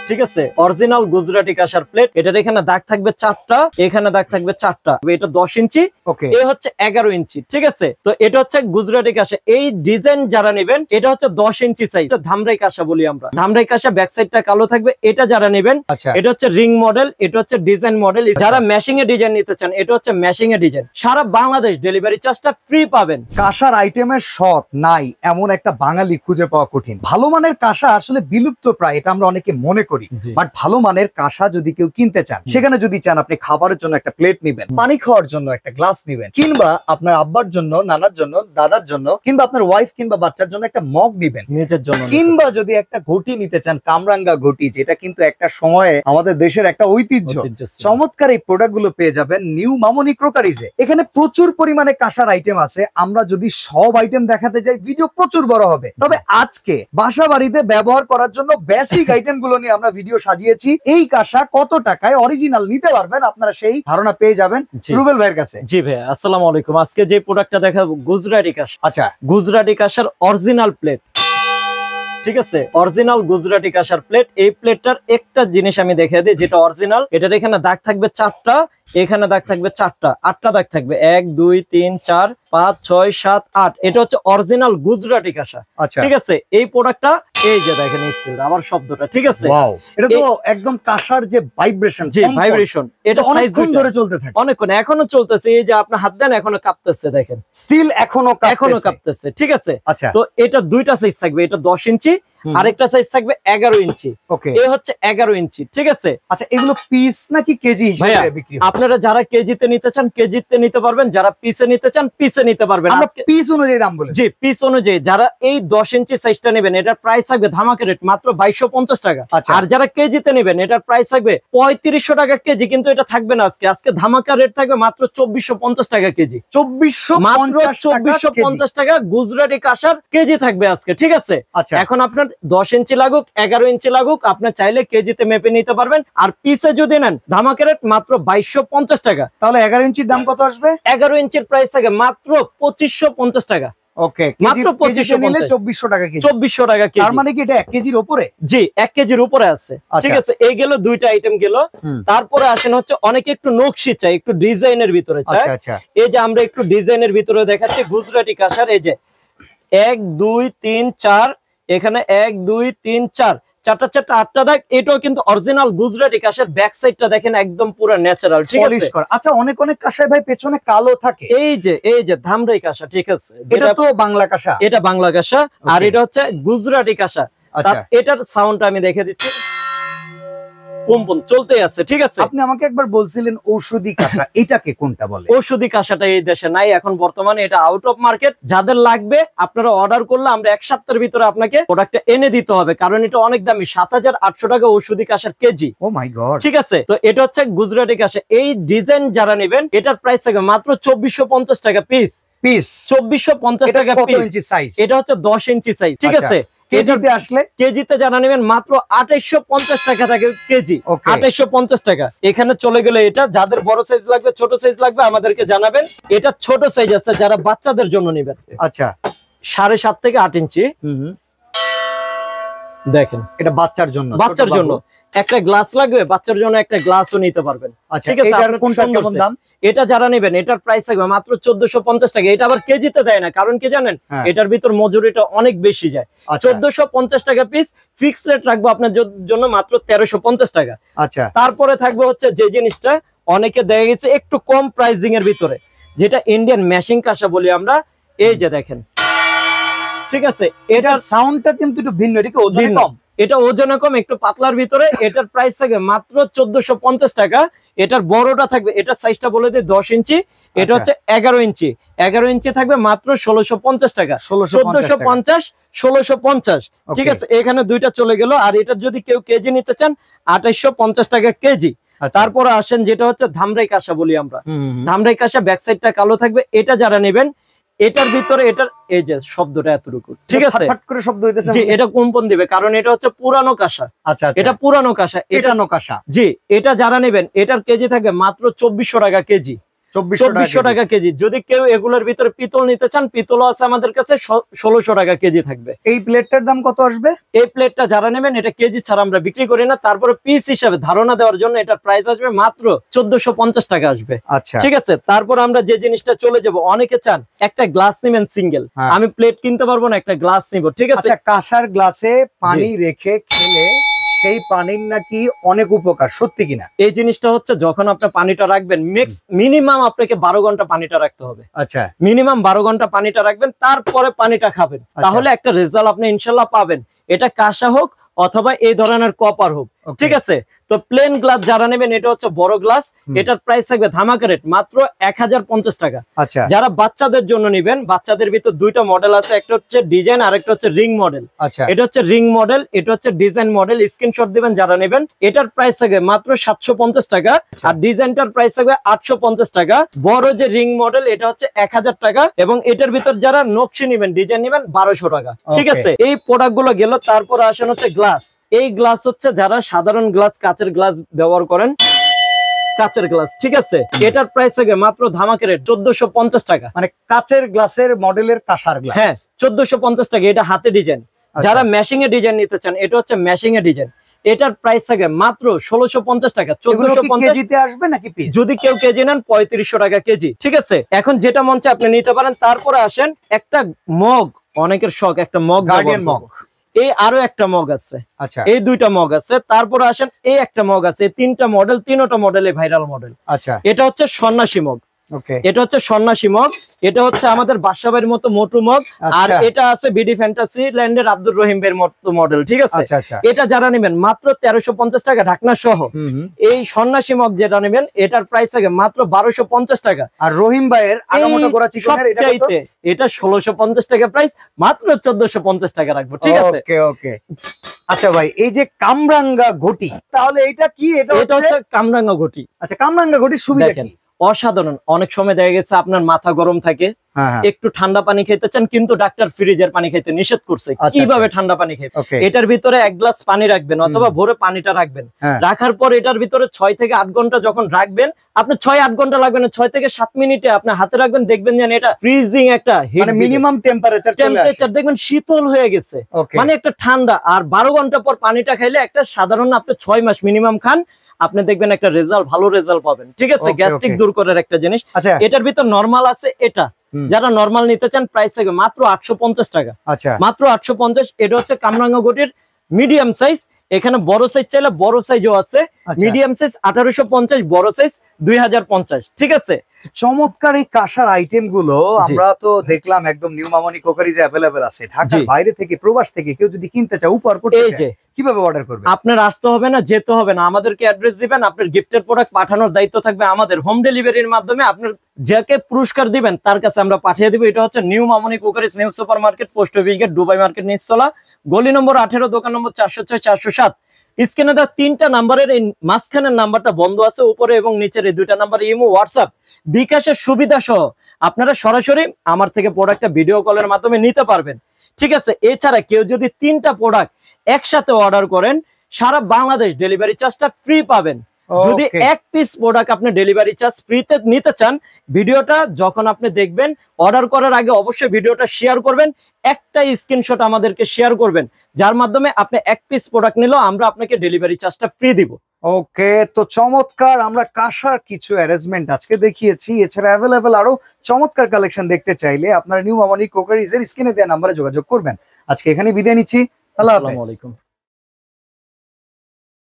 ঠিক আছে, অরিজিনাল গুজরাটি কাঁসার প্লেট। এটার এখানে দাগ থাকবে 4টা, এখানে দাগ থাকবে 4টা। এটা 10 ইঞ্চি, এ হচ্ছে 11 ইঞ্চি। ঠিক আছে, তো এটা হচ্ছে গুজরাটি কাঁসা। এই ডিজাইন যারা নেবেন এটা হচ্ছে 10 ইঞ্চি সাইজ, ধামরাই কাঁসা বলি আমরা। ধামরাই কাঁসা ব্যাক সাইডটা কালো থাকবে। এটা যারা নেবেন এটা হচ্ছে রিং মডেল, এটা হচ্ছে ডিজাইন মডেল। যারা ম্যাশিং এ ডিজাইন নিতে চান এটা হচ্ছে ম্যাশিং এ ডিজাইন। সারা বাংলাদেশ ডেলিভারি চার্জটা ফ্রি পাবেন। কাঁসার আইটেমের শখ নাই এমন একটা বাঙালি খুঁজে পাওয়া কঠিন। ভালো মানের কাঁসা আসলে বিলুপ্ত প্রায়, এটা আমরা অনেকে মনে করি। বাট ভালো মানের কাঁসা যদি কেউ কিনতে চান, সেখানে যদি চান আপনি খাবারের জন্য একটা প্লেট নিবেন, পানি খাওয়ার জন্য একটা গ্লাস নিবেন, কিংবা আপনার আব্বার জন্য, নানার জন্য, দাদার জন্য, কিংবা আপনার ওয়াইফ কিংবা বাচ্চার জন্য একটা মগ নিবেন নিজের জন্য, কিংবা যদি একটা ঘটি নিতে চান, কামরাঙ্গা ঘটি, যেটা কিন্তু একটা সময়ে আমাদের দেশের একটা ঐতিহ্য। চমৎকার এই প্রোডাক্ট গুলো পেয়ে যাবেন নিউ মামনি ক্রোকারিজে। এখানে প্রচুর পরিমাণে কাঁসার আইটেম আছে। আমরা যদি সব আইটেম দেখাতে যাই ভিডিও প্রচুর বড় হবে। তবে আজকে বাসা বাড়িতে ব্যবহার করার জন্য বেসিক আইটেম গুলো নিয়ে আমরা ভিডিও সাজিয়েছি। এই কাঁসা কত টাকায় অরিজিনাল নিতে পারবেন আপনারা সেই ধারণা পেয়ে যাবেন রুবেল ভাইয়ের কাছে। জি ভাই, আসসালামু আলাইকুম। আজকে যে প্রোডাক্টটা দেখাবো গুজরাটি কাঁসা। আচ্ছা, গুজরাটি কাঁসার অরিজিনাল প্লেট। ঠিক আছে, অরিজিনাল গুজরাটি কাঁসার প্লেট। এই প্লেটটার একটা জিনিস আমি দেখিয়ে দিই যেটা অরিজিনাল। এটার এখানে দাগ থাকবে 4টা, এখানে দাগ থাকবে 4টা, 8টা দাগ থাকবে, 1 2 3 4 5 6 7 8। এটা হচ্ছে অরিজিনাল গুজরাটি কাঁসা। ঠিক আছে, এই প্রোডাক্টটা এই যে দেখেন স্টিল আবার শব্দটা। ঠিক আছে, ওয়াও, এটা তো একদম কাঁসার যে ভাইব্রেশন, জি ভাইব্রেশন, এটা অনেকক্ষণ ধরে চলতে থাকে। অনেকক্ষণ এখনো চলতেছে। এই যে আপনি হাত দেন এখনো কাঁপতেছে, দেখেন স্টিল এখনো কাঁপতেছে। ঠিক আছে, আচ্ছা, তো এটা দুইটা সাইজ থাকবে। এটা 10 ইঞ্চি, আরেকটা সাইজ থাকবে 11 ইঞ্চি। ওকে, এই হচ্ছে 11 ইঞ্চি। ঠিক আছে, আচ্ছা, এগুলো পিস নাকি কেজি হিসেবে বিক্রি হয়? আপনারা যারা কেজিতে নিতে চান কেজিতে নিতে পারবেন, যারা পিসে নিতে চান পিসে নিতে পারবেন। আমরা পিস অনুযায়ী দাম বলে। জি, পিস অনুযায়ী। যারা এই 10 ইঞ্চি সাইজটা নেবেন এটার প্রাইস থাকবে ধামাকা রেট মাত্র 2250 টাকা। আর যারা কেজিতে নেবেন এটার প্রাইস থাকবে 3500 টাকা কেজি। কিন্তু এটা থাকবে না আজকে, আজকে ধামাকা রেট থাকবে মাত্র 2450 টাকা কেজি। 2450 টাকা গুজরাটি কাঁসার কেজি থাকবে আজকে। ঠিক আছে, এখন আপনার 10 ইঞ্চি লাগুক 11 ইঞ্চি লাগুক, আপনার চাইলে কেজিতে মেপে নিতে পারবেন। আর পিসে যদি নেন ধামাকা রেট মাত্র 2250 টাকা। তাহলে 11 ইঞ্চির দাম কত আসবে? 11 ইঞ্চির প্রাইস থাকে মাত্র 2550 টাকা। ওকে, মাত্র 2400 টাকা কেজি। 2400 টাকা কেজি। তার মানে কি এটা 1 কেজির উপরে? জি, 1 কেজির উপরে আছে। ঠিক আছে, এই গেল দুইটা আইটেম গেল। তারপরে আসেন হচ্ছে অনেকে একটু নকশি চাই, একটু ডিজাইনের ভিতরে চাই। এই যে আমরা একটু ডিজাইনের ভিতরে দেখাচ্ছি গুজরাটি কাঁসার। এই যে 1 2 3 4, এখানে 1 2 3 4, 4টা 4টা 8টা দাগ। এটাও কিন্তু অরিজিনাল গুজরাটি কাঁসার। ব্যাক সাইডটা দেখেন একদম পুরো ন্যাচারাল। ঠিক আছে, আচ্ছা, অনেক অনেক কাঁসায় ভাই পেছনে কালো থাকে। এই যে ধামরাই কাঁসা। ঠিক আছে, এটা তো বাংলা কাঁসা, এটা বাংলা কাঁসা। আর এটা হচ্ছে গুজরাটি কাঁসা। এটার সাউন্ডটা আমি দেখে দিচ্ছি, কম্পন চলতে আছে। ঠিক আছে, আপনি আমাকে একবার বলছিলেন ঔষধি কাঁসা, এটাকে কোনটা বলে? ঔষধি কাঁসাটা এই দেশে নাই এখন বর্তমানে, এটা আউট অফ মার্কেট। যাদের লাগবে আপনারা অর্ডার করলে আমরা 1 সপ্তাহের ভিতরে আপনাকে প্রোডাক্টটা এনে দিতে হবে, কারণ এটা অনেক দামি। 7800 টাকা ঔষধি কাঁসার কেজি। ও মাই গড। ঠিক আছে, তো এটা হচ্ছে গুজরাটি কাঁসা। এই ডিজাইন যারা নেবেন এটার প্রাইস থাকবে মাত্র 2450 টাকা পিস। 2450 টাকা পিস। এটা হচ্ছে 10 ইঞ্চি সাইজ। ঠিক আছে, কেজিতে আসলে কেজিতে জানা নেবেন মাত্র 2850 টাকা থাকে কেজি। 2850 টাকা। এখানে চলে গেলে এটা যাদের বড় সাইজ লাগবে, ছোট সাইজ লাগবে আমাদেরকে জানাবেন। এটা ছোট সাইজ আছে যারা বাচ্চাদের জন্য নেবেন। আচ্ছা, 7.5 থেকে 8 ইঞ্চি। দেখেন এটা বাচ্চার জন্য, বাচ্চার জন্য একটা গ্লাস লাগবে, বাচ্চার জন্য একটা গ্লাসও নিতে পারবেন। ঠিক আছে, কেমন দাম? এটা যারা নেবেন এটার প্রাইস থাকবে মাত্র 1450 টাকা। এটা আবার কেজিতে দেয় না, কারণ কি জানেন, এটার ভিতর মজুরিটা অনেক বেশি যায়। 1450 টাকা পিস। ফিক্স রেট রাখবো আপনার জন্য মাত্র 1350 টাকা। আচ্ছা, তারপরে থাকবে হচ্ছে যে জিনিসটা অনেকে দেখা গেছে একটু কম প্রাইসিং এর ভিতরে, যেটা ইন্ডিয়ান ম্যাশিং কাঁসা বলি আমরা। এই যে দেখেন, ঠিক আছে, এটার সাউন্ডটা কিন্তু একটু ভিন্ন, এটা কি ওজনে কম? এটা ওজনে কম, একটু পাতলার ভিতরে। এটার প্রাইস থাকবে মাত্র 1450 টাকা। এটার বড়টা থাকবে, এটার সাইজটা বলে দিই 10 ইঞ্চি। এটা হচ্ছে 11 ইঞ্চি। 11 ইঞ্চি থাকবে মাত্র 1650 টাকা। 1450 1650। ঠিক আছে, এখানে দুইটা চলে গেল। আর এটার যদি কেউ কেজি নিতে চান 2850 টাকা কেজি। তারপরে আসেন যেটা হচ্ছে ধামরাই কাঁসা বলি আমরা। ধামরাই কাঁসা ব্যাক সাইডটা কালো থাকবে। এটা যারা নেবেন এটার ভিতরে এটার এই যে শব্দটা এতটুকু। ঠিক আছে, ফাট করে শব্দ হইতেছে। জি, এটা কম্পন দিবে কারণ এটা হচ্ছে পুরানো কাঁসা। আচ্ছা, এটা পুরানো কাঁসা, এটা কাঁসা। জি, এটা যারা নেবেন এটার কেজি থাকে মাত্র 2400 টাকা কেজি। 2400 টাকা কেজি। যদি কেউ এগুলোর ভিতরে পিতল নিতে চান, পিতলও আছে আমাদের কাছে, 1600 টাকা কেজি থাকবে। এই প্লেটটার দাম কত আসবে? এই প্লেটটা যারা নেবেন, এটা কেজি ছাড়া আমরা বিক্রি করি না, তারপরে পিস হিসাবে ধারণা দেওয়ার জন্য এটার প্রাইস আসবে মাত্র 1450 টাকা আসবে। আচ্ছা, ঠিক আছে। তারপর আমরা যে জিনিসটা চলে যাব, অনেকে চান একটা গ্লাস নেবেন সিঙ্গেল, আমি প্লেট কিনতে পারবো না, একটা গ্লাস নিব। ঠিক আছে। কাঁসার গ্লাসে পানি রেখে খেলে সেই পানির নাকি অনেক উপকার, সত্যি কিনা? এই জিনিসটা হচ্ছে, যখন আপনি পানিটা রাখবেন, মিনিমাম আপনাকে 12 ঘন্টা পানিটা রাখতে হবে। আচ্ছা, মিনিমাম 12 ঘন্টা পানিটা রাখবেন, তারপরে পানিটা খাবেন, তাহলে একটা রেজাল্ট আপনি ইনশাল্লাহ পাবেন। এটা কাঁসা হোক অথবা এই ধরনের কপার হোক। ঠিক আছে। তো প্লেন গ্লাস যারা নেবেন, এটা হচ্ছে বড় গ্লাস, এটার প্রাইস থাকবে ধামাকা রেট মাত্র 1050 টাকা। আচ্ছা, যারা বাচ্চাদের জন্য নেবেন, বাচ্চাদের ভিতর দুইটা মডেল আছে, একটা হচ্ছে ডিজাইন আর একটা হচ্ছে রিং মডেল। আচ্ছা, এটা হচ্ছে রিং মডেল, এটা হচ্ছে ডিজাইন মডেল। স্ক্রিনশট দিবেন যারা নেবেন। এটার প্রাইস থাকবে মাত্র 750 টাকা, আর ডিজাইনটার প্রাইস থাকবে 850 টাকা। বড় যে রিং মডেল, এটা হচ্ছে 1000 টাকা, এবং এটার ভিতর যারা নকশি নেবেন, ডিজাইন নেবেন, 1200 টাকা। ঠিক আছে। এই প্রোডাক্ট গুলো গেল। তারপর আসেন হচ্ছে গ্লাস। এই গ্লাস হচ্ছে যারা সাধারণ গ্লাস, কাচের গ্লাস ব্যবহার করেন, কাচের গ্লাস। ঠিক আছে। এটার প্রাইস থাকে মাত্র ধামাকা রেট 1450 টাকা। মানে কাচের গ্লাসের মডেলের কাঁসার গ্লাস। হ্যাঁ, 1450 টাকা। এটা হাতে ডিজাইন। যারা ম্যাশিং এ ডিজাইন নিতে চান, এটা হচ্ছে ম্যাশিং এ ডিজাইন। এটার প্রাইস থাকে মাত্র 1650 টাকা। 1450 কেজিতে আসবে নাকি পিস? যদি কেউ কেজি নেন 3500 টাকা কেজি। ঠিক আছে। এখন যেটা মন চায় আপনি নিতে পারেন। তারপরে আসেন একটা মগ, অনেকের শখ একটা মগ, গার্ডিয়ান মগ। এই আরো একটা মগ আছে। আচ্ছা, এই দুইটা মগ আছে। তারপরে আসেন এই একটা মগ আছে। তিনটা মডেল, তিনটা মডেলে ভাইরাল মডেল। আচ্ছা, এটা হচ্ছে সন্ন্যাসী মগ। এটা হচ্ছে সন্ন্যাসী মগ। এটা হচ্ছে আমাদের বাসাবাড়ির মতো মোটু মগ। আর এটা আছে বিডি ফ্যান্টাসি ল্যান্ডের আব্দুর রহিম বের মতো মডেল। ঠিক আছে। এটা যারা নেবেন মাত্র 1350 টাকা ঢাকনা সহ। এই সন্ন্যাসী মগ যেটা নেবেন, এটার প্রাইস থাকে মাত্র 1250 টাকা। আর রহিম ভাইয়ের আগামোটা গোড়া চিকনের এটা 1650 টাকা প্রাইস, মাত্র 1450 টাকা রাখবো। ঠিক আছে। ওকে ওকে। আচ্ছা ভাই, এই যে কামরাঙ্গা ঘটি, তাহলে এটা কি? এটা হচ্ছে কামরাঙ্গা ঘটি। আচ্ছা, কামরাঙ্গা ঘটির সুবিধা কি? অসাধারণ। অনেক সময় দেখা গেছে আপনার মাথা গরম থাকে, একটু ঠান্ডা পানি খেতে চান, কিন্তু ডাক্তার ফ্রিজের পানি খেতে নিষেধ করছে। কিভাবে ঠান্ডা পানি খেয়ে? এটার ভিতরে 1 গ্লাস পানি রাখবেন, অথবা ভোরে পানিটা রাখবেন। রাখার পর এটার ভিতরে 6 থেকে 8 ঘন্টা যখন রাখবেন, আপনি 6-8 ঘন্টা লাগবে না, 6 থেকে 7 মিনিটে আপনি হাতে রাখবেন, দেখবেন যে এটা ফ্রিজিং একটা মিনিমাম টেম্পারেচার দেখবেন শীতল হয়ে গেছে, মানে একটা ঠান্ডা। আর 12 ঘন্টা পর পানিটা খাইলে একটা সাধারণ আপনি 6 মাস মিনিমাম খান, আপনি দেখবেন একটা রেজাল্ট, ভালো রেজাল্ট পাবেন। ঠিক আছে। গ্যাস্ট্রিক দূর করার একটা জিনিস। এটার ভিতর নরমাল আছে। এটা যারা নরমাল নিতে চান, প্রাইস থাকবে মাত্র 850 টাকা। আচ্ছা, মাত্র 850। এটা হচ্ছে কামরাঙ্গা ঘটির মিডিয়াম সাইজ। এখানে বড় সাইজ চাইলে বড় সাইজও আছে। মিডিয়াম সাইজ 1850, বড় সাইজ 2050। ঠিক আছে। চমৎকার এই কাঁসার আইটেম গুলো আমরা তো দেখলাম একদম নিউ মামনি কোকারিজে अवेलेबल আছে। ঢাকার বাইরে থেকে, প্রবাস থেকে কেউ যদি কিনতে চায়, উপহার করতে চায়, কিভাবে অর্ডার করবে? আপনার আসতে হবে না, যেতে হবে না, আমাদেরকে অ্যাড্রেস দিবেন, আপনার গিফটের প্রোডাক্ট পাঠানোর দায়িত্ব থাকবে আমাদের। হোম ডেলিভারির মাধ্যমে আপনার যাকে পুরস্কার দিবেন তার কাছে আমরা পাঠিয়ে দিব। এটা হচ্ছে new Mamoni crockeries, new super market, post office gate, Dubai market নিচতলা, গলি নম্বর 18, দোকান নম্বর 406-407। স্ক্রিনে দেওয়া 3টা নাম্বারের এই মাঝখানের নাম্বারটা বন্ধ আছে, উপরে এবং নিচের এই 2টা নাম্বার ইমো, হোয়াটসঅ্যাপ, বিকাশের সুবিধা সহ আপনারা সরাসরি আমার থেকে প্রোডাক্টটা ভিডিও কলের মাধ্যমে নিতে পারবেন। ঠিক আছে। এছাড়া কেউ যদি 3টা প্রোডাক্ট একসাথে অর্ডার করেন, সারা বাংলাদেশ ডেলিভারি চার্জটা ফ্রি পাবেন। যদি 1 পিস প্রোডাক্ট আপনি ডেলিভারি চার্জ ফ্রিতে নিতে চান, ভিডিওটা যখন আপনি দেখবেন, অর্ডার করার আগে অবশ্যই ভিডিওটা শেয়ার করবেন, একটা স্ক্রিনশট আমাদেরকে শেয়ার করবেন, যার মাধ্যমে আপনি 1 পিস প্রোডাক্ট নিলেও আমরা আপনাকে ডেলিভারি চার্জটা ফ্রি দিব। ওকে, তো চমৎকার আমরা কাঁসার কিছু অ্যারেঞ্জমেন্ট আজকে দেখিয়েছি। এছাড়া অ্যাভেলেবেল আরো চমৎকার কালেকশন দেখতে চাইলে আপনারা নিউ মামনি কোকারিজের স্ক্রিনে দেওয়া নাম্বারে যোগাযোগ করবেন। আজকে এখানে বিদায় নিচ্ছি। আসসালামু আলাইকুম।